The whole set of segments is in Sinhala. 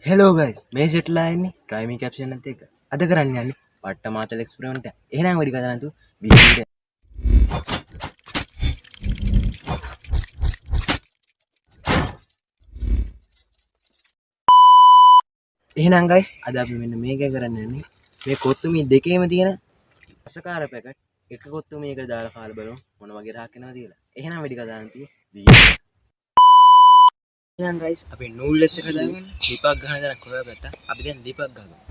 හෙලෝ ගයිස් මේ සෙට්ලා ඉන්නේ ට්‍රයි මී කැප්ෂන් එකත් එක්ක අද කරන්න යන්නේ පට්ට මාතල එක්ස්පෙරිමන්ට් එක. එහෙනම් වැඩි කතා නැතුව වීඩියෝ එක. එහෙනම් ගයිස් අද අපි මෙන්න මේක කරන්න යන්නේ මේ කොත්තුමී දෙකේම තියෙන අසකාර පැකට් එක කොත්තුමීයකට දාලා කාලා බලමු මොන වගේ රහක් එනවද කියලා. එහෙනම් වැඩි කතා නැතුව වීඩියෝ එක. එහෙනම් ගයිස් අපි නූල්ලස් එක දාගෙන ලිපක් ගන්න දා කොහෙගත්තා. අපි දැන් ලිපක් ගන්නවා.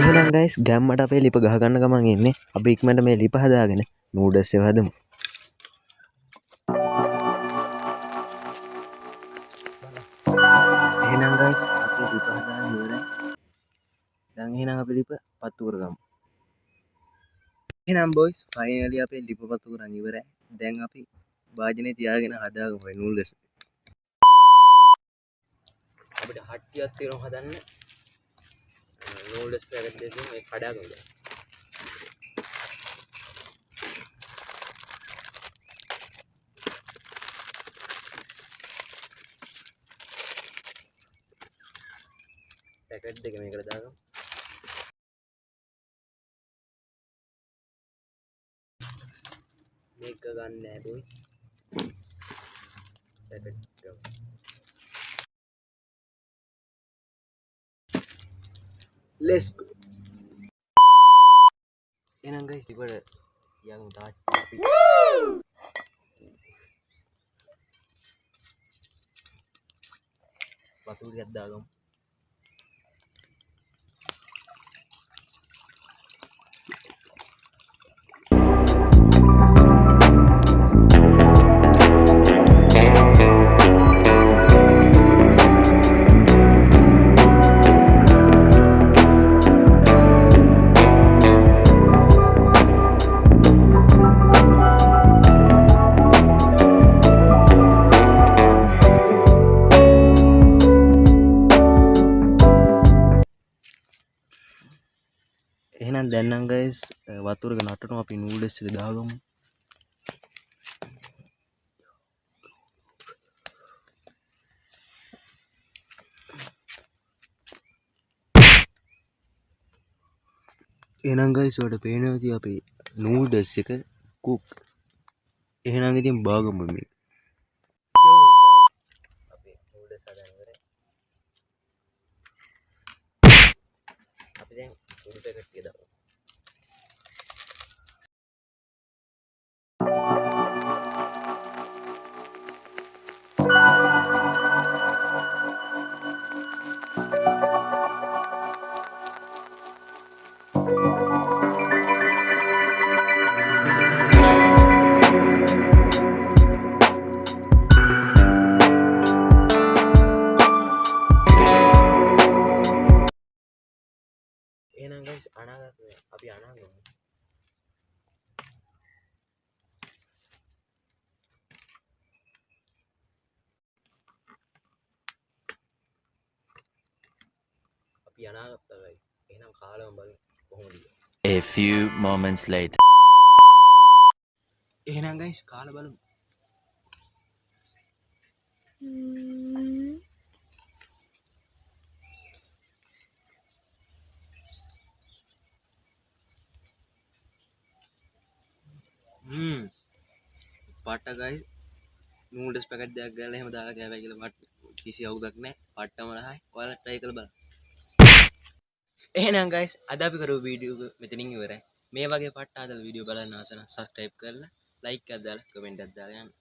එහෙනම් ගයිස් ගැම්මට අපේ ලිප ගහගන්න ගමන් ඉන්නේ. අපි ඉක්මනට මේ ලිප හදාගෙන නූඩල්ස් එක හදමු. එහෙනම් ගයිස් අපි ලිප හදාගෙන ඉවරයි. දැන් එහෙනම් අපි ලිප පත්තු කරගමු. එහෙනම් බොයිස් ෆයිනලි අපේ ලිප පත්තු කරන් ඉවරයි. දැන් අපි වාජනේ තියාගෙන හදාගමු මේ නූඩල්ස්. අපිට හට්ටියක් තියෙනවා හදන්න. නූඩල්ස් පැකට් දෙකකින් මේ කඩාගමු. පැකට් දෙක මේකට දාගමු. මේක ගන්න නෑ බොයි. පැකට් ගමු. let's go. එහෙනම් guys ඉතින් යමු තාත් අපි වතුර ටිකක් දාගමු. එහෙනම් දැන් නම් guys වතුරක නටනවා අපි නූඩල්ස් එක දාගමු. එහෙනම් guys ඔයාලට පේනවා ඉතින් අපේ නූඩල්ස් එක කුක්. එහෙනම් ඉතින් බාගමු මේ. අපේ නූඩල්ස් හදන්න ඉවරයි. අපි දැන් සුදු පැකට් එක දාමු. එහෙනම් guys අනාගතේ අපි අනාගමු. අපි අනාගත්තා guys. එහෙනම් කාලම බලමු කොහොමද කියලා. A few moments later. එහෙනම් guys කාලා බලමු. පට්ට guys නූඩල්ස් පැකට් දෙකක් ගාලා එහෙම දාලා කෑවයි කියලා මට කිසි අවුලක් නැහැ. පට්ටම රහයි. ඔයාලා try කරලා බලන්න. එහෙනම් guys අද අපි කරපු වීඩියෝ එක මෙතනින් ඉවරයි. මේ වගේ පට්ට ආදල වීඩියෝ බලන්න ආස නම් subscribe කරලා like එකක් දාලා comment එකක් දාලා යන්න.